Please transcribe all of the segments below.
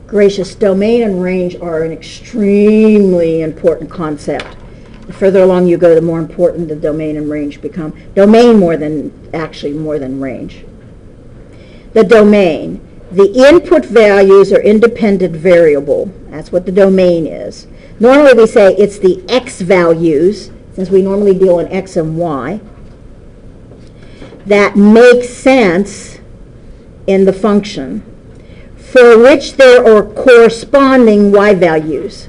gracious, domain and range are an extremely important concept. The further along you go, the more important the domain and range become. Domain more than range. The domain. The input values are independent variable. That's what the domain is. Normally we say it's the x values, since we normally deal in x and y, that make sense in the function, for which there are corresponding y values.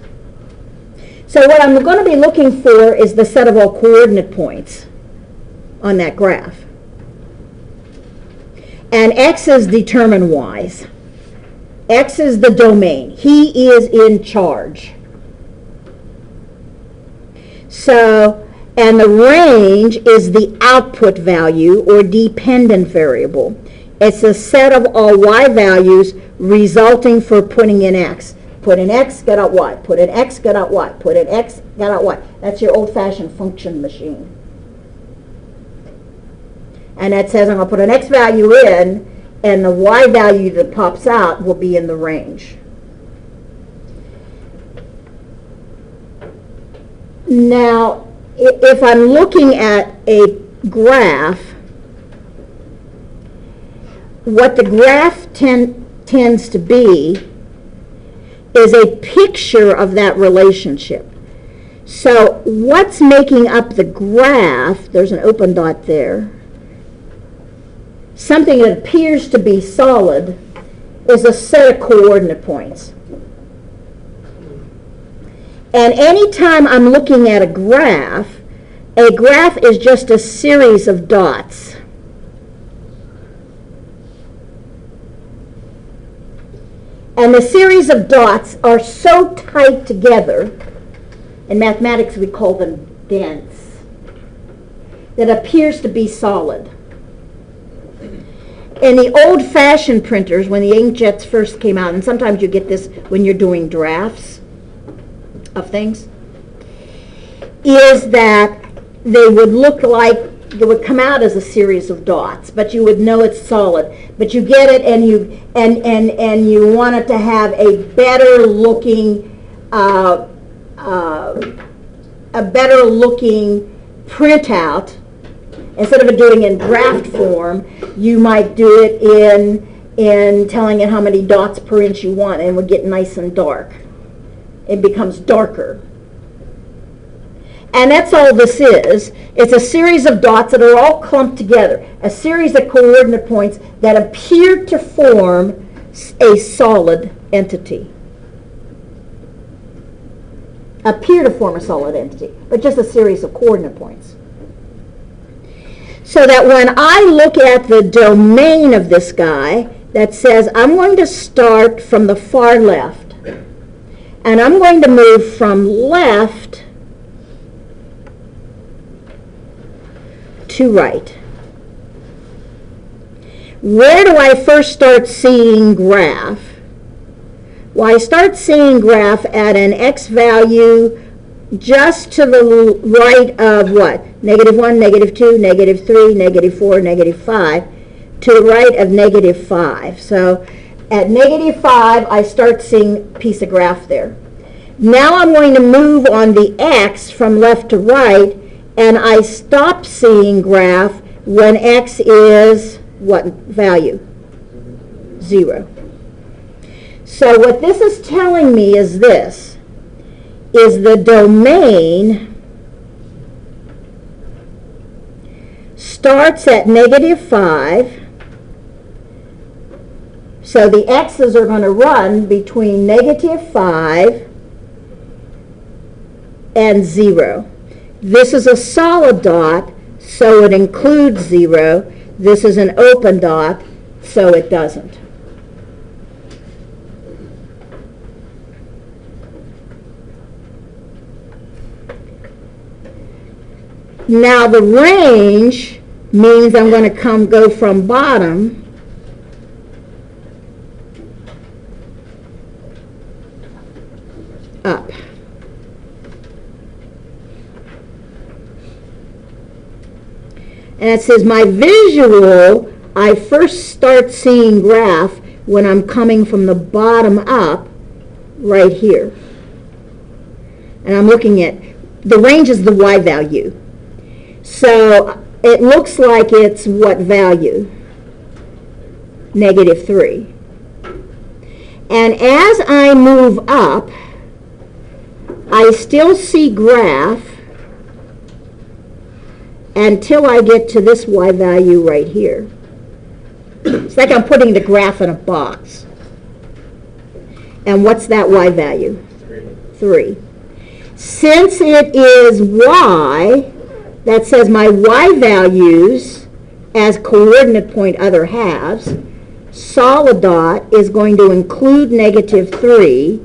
So what I'm going to be looking for is the set of all coordinate points on that graph. And x's determine y's. X is the domain. He is in charge. So, and the range is the output value or dependent variable. It's a set of all y values resulting for putting in x. Put in x, get out y. Put in x, get out y. Put in x, get out y. That's your old-fashioned function machine. And that says I'm going to put an x value in, and the y value that pops out will be in the range. Now, if I'm looking at a graph, what the graph tends to be is a picture of that relationship. So what's making up the graph, there's an open dot there, something that appears to be solid is a set of coordinate points. And anytime I'm looking at a graph is just a series of dots. And the series of dots are so tight together, in mathematics we call them dense, that appears to be solid. In the old-fashioned printers, when the inkjets first came out, and sometimes you get this when you're doing drafts of things, is that they would look like, they would come out as a series of dots, but you would know it's solid. But you get it, and you want it to have a better looking printout. Instead of doing it in draft form, you might do it in telling it how many dots per inch you want, and it would get nice and dark. It becomes darker. And that's all this is. It's a series of dots that are all clumped together, a series of coordinate points that appear to form a solid entity. Appear to form a solid entity, but just a series of coordinate points. So that when I look at the domain of this guy that says I'm going to start from the far left, and I'm going to move from left to right. Where do I first start seeing graph? Well, I start seeing graph at an x value just to the right of what? -1, -2, -3, -4, -5, to the right of -5. So at -5, I start seeing a piece of graph there. Now I'm going to move on the x from left to right, and I stop seeing graph when x is what value? 0. So what this is telling me is this, is the domain starts at -5, so the x's are going to run between -5 and 0. This is a solid dot, so it includes 0. This is an open dot, so it doesn't. Now the range means I'm going to go from bottom up. And it says my visual, I first start seeing graph when I'm coming from the bottom up right here. And I'm looking at, the range is the y value. So it looks like it's what value? -3. And as I move up, I still see graph until I get to this y value right here. It's like I'm putting the graph in a box. And what's that y value? 3. Since it is y, that says my y values as coordinate point other halves, solid dot is going to include -3,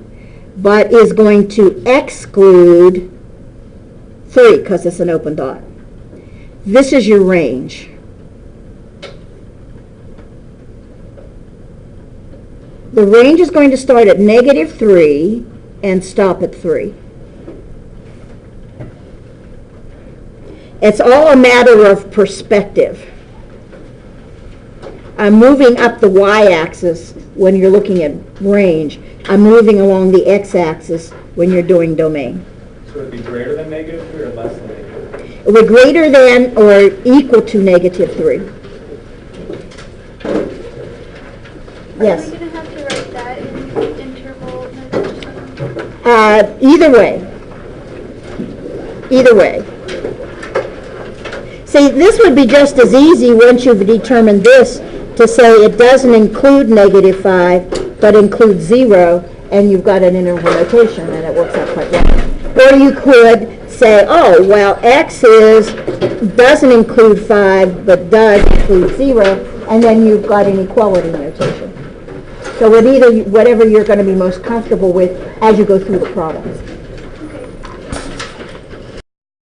but is going to exclude 3 because it's an open dot. This is your range. The range is going to start at -3 and stop at 3. It's all a matter of perspective. I'm moving up the y-axis when you're looking at range. I'm moving along the x-axis when you're doing domain. So it would be greater than -3 or less than -3? It would be greater than or equal to -3. Yes? Are we going to have to write that in interval notation? Either way. Either way. See, this would be just as easy once you've determined this to say it doesn't include -5, but includes 0, and you've got an interval notation, and it works out quite well. Or you could say, oh, well, x doesn't include 5, but does include 0, and then you've got an equality notation. So whatever you're going to be most comfortable with as you go through the problems.